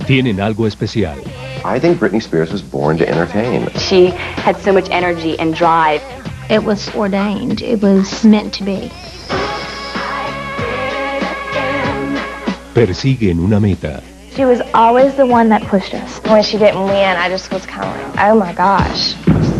tienen algo especial. I think Britney Spears was born to entertain. She had so much energy and drive. It was ordained. It was meant to be. Persiguen una meta. She was always the one that pushed us. When she didn't win, I just was kind of like, oh my gosh.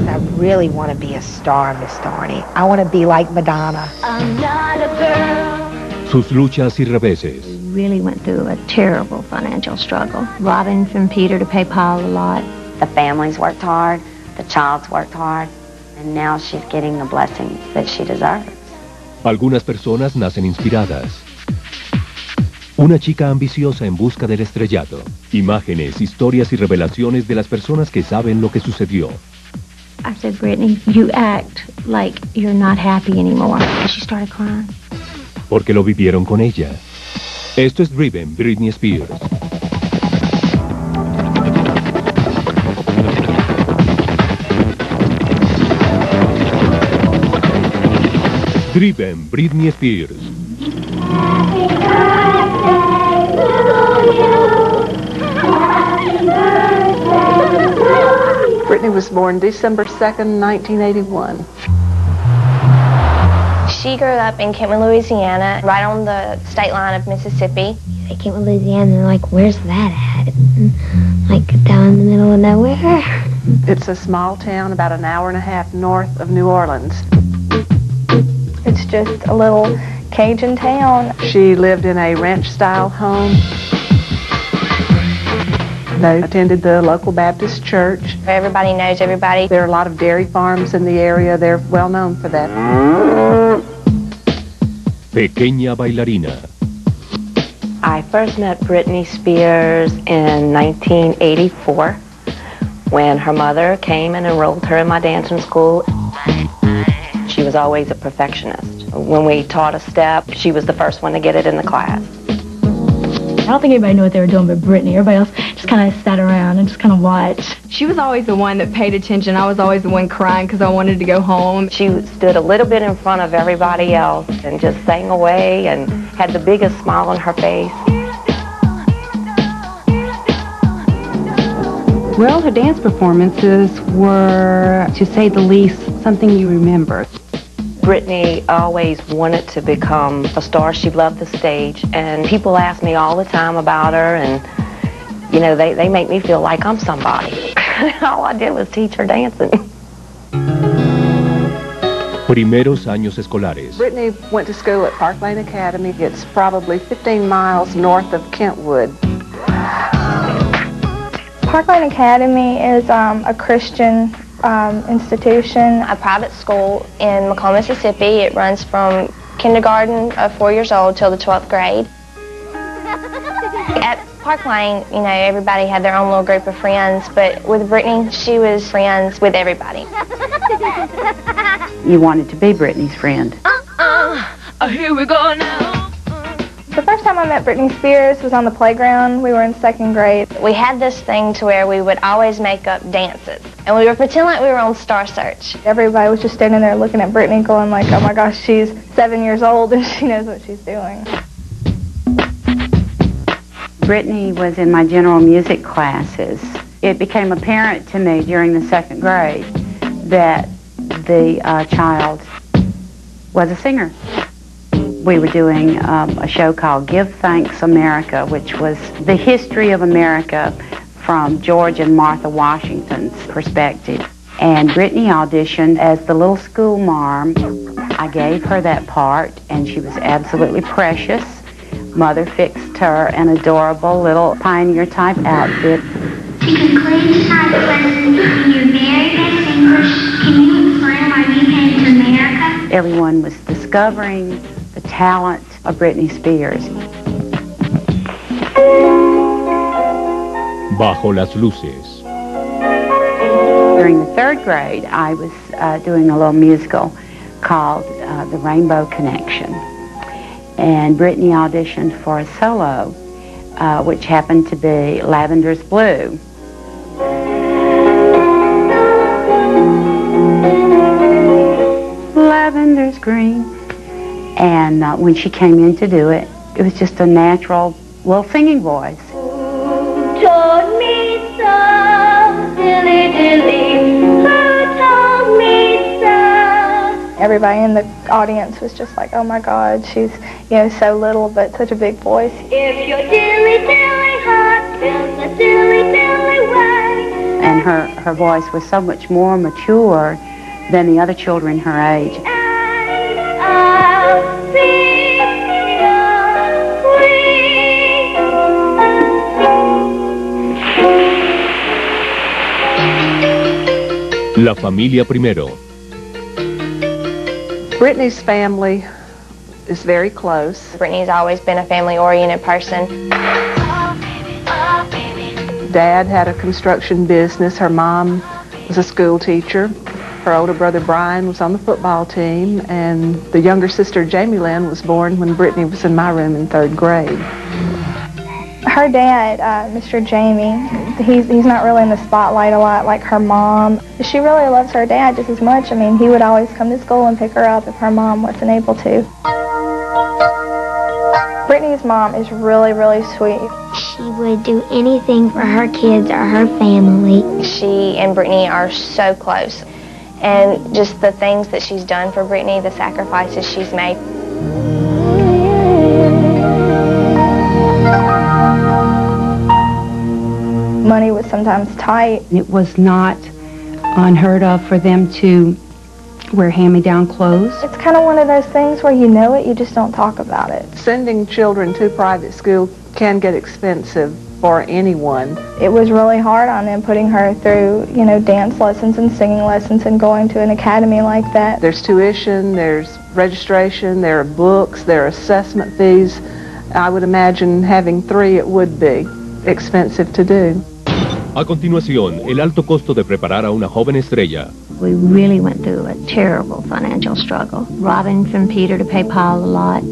I really want to be a star, Miss Thorny. I want to be like Madonna. I'm not a girl. Sus luchas y reveses. We really went through a terrible financial struggle. Robbing from Peter to pay Paul a lot. The families worked hard, the child's worked hard, and now she's getting the blessings that she deserves. Algunas personas nacen inspiradas. Una chica ambiciosa en busca del estrellato. Imágenes, historias y revelaciones de las personas que saben lo que sucedió. I said, Britney, you act like you're not happy anymore. And she started crying. Porque lo vivieron con ella. Esto es Driven, Britney Spears. Driven, Britney Spears. Britney was born December 2nd, 1981. She grew up in Kentwood, Louisiana, right on the state line of Mississippi. Kentwood, Louisiana, like, where's that at? Like, down in the middle of nowhere. It's a small town about an hour and a half north of New Orleans. It's just a little Cajun town. She lived in a ranch-style home. They attended the local Baptist church. Everybody knows everybody. There are a lot of dairy farms in the area. They're well known for that. Pequeña bailarina. I first met Britney Spears in 1984 when her mother came and enrolled her in my dancing school. She was always a perfectionist. When we taught a step, she was the first one to get it in the class. I don't think anybody knew what they were doing but Britney. Everybody else just kind of sat around and just kind of watched. She was always the one that paid attention. I was always the one crying because I wanted to go home. She stood a little bit in front of everybody else and just sang away and had the biggest smile on her face. Well, her dance performances were, to say the least, something you remember. Britney always wanted to become a star. She loved the stage, and people ask me all the time about her, and, you know, they make me feel like I'm somebody. All I did was teach her dancing. Primeros años escolares. Britney went to school at Park Lane Academy. It's probably 15 miles north of Kentwood. Park Lane Academy is a Christian institution. A private school in McComb, Mississippi. It runs from kindergarten of 4 years old till the 12th grade. At Park Lane, you know, everybody had their own little group of friends, but with Britney, she was friends with everybody. You wanted to be Britney's friend. Here we go now. The first time I met Britney Spears was on the playground. We were in 2nd grade. We had this thing to where we would always make up dances, and we would pretend like we were on Star Search. Everybody was just standing there looking at Britney going like, oh my gosh, she's 7 years old and she knows what she's doing. Britney was in my general music classes. It became apparent to me during the 2nd grade that the child was a singer. We were doing a show called Give Thanks America, which was the history of America from George and Martha Washington's perspective. And Britney auditioned as the little school marm. I gave her that part, and she was absolutely precious. Mother fixed her an adorable little pioneer-type outfit. Because Clayton started listening to your very best English. Can you explain why you came to America? Everyone was discovering the talent of Britney Spears. Bajo las luces. During the 3rd grade, I was doing a little musical called The Rainbow Connection. And Britney auditioned for a solo, which happened to be Lavender's Blue. Lavender's green. And when she came in to do it, it was just a natural little singing voice. told me so, dilly dilly, who told me so? Everybody in the audience was just like, oh my God, she's, so little but such a big voice. If your dilly dilly heart feels a dilly dilly way. And her voice was so much more mature than the other children her age. La familia primero. Britney's family is very close. Britney's always been a family-oriented person. Dad had a construction business. Her mom was a school teacher. Her older brother Brian was on the football team, and the younger sister Jamie Lynn was born when Britney was in my room in 3rd grade. Her dad, Mr. Jamie, he's not really in the spotlight a lot like her mom. She really loves her dad just as much. I mean, he would always come to school and pick her up if her mom wasn't able to. Britney's mom is really, really sweet. She would do anything for her kids or her family. She and Britney are so close. And just the things that she's done for Britney, the sacrifices she's made. Money was sometimes tight. It was not unheard of for them to wear hand-me-down clothes. It's kind of one of those things where you know it, you just don't talk about it. Sending children to private school can get expensive for anyone. It was really hard on them putting her through, dance lessons and singing lessons and going to an academy like that. There's tuition, there's registration, there are books, there are assessment fees. I would imagine having 3 it would be expensive to do. A continuación, el alto costo de preparar a una joven estrella. We really went through a terrible financial struggle, robbing from Peter to pay Paul a lot.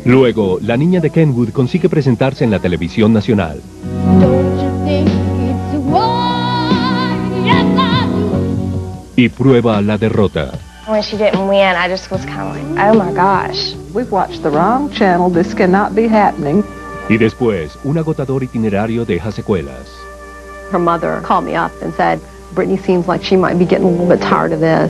Luego, la niña de Kenwood consigue presentarse en la televisión nacional. Y prueba la derrota. When she didn't win, I just was kind of like, oh my gosh. We've watched the wrong channel. This cannot be happening. Y después, un agotador itinerario deja secuelas. Her mother called me up and said, Britney seems like she might be getting a little bit tired of this.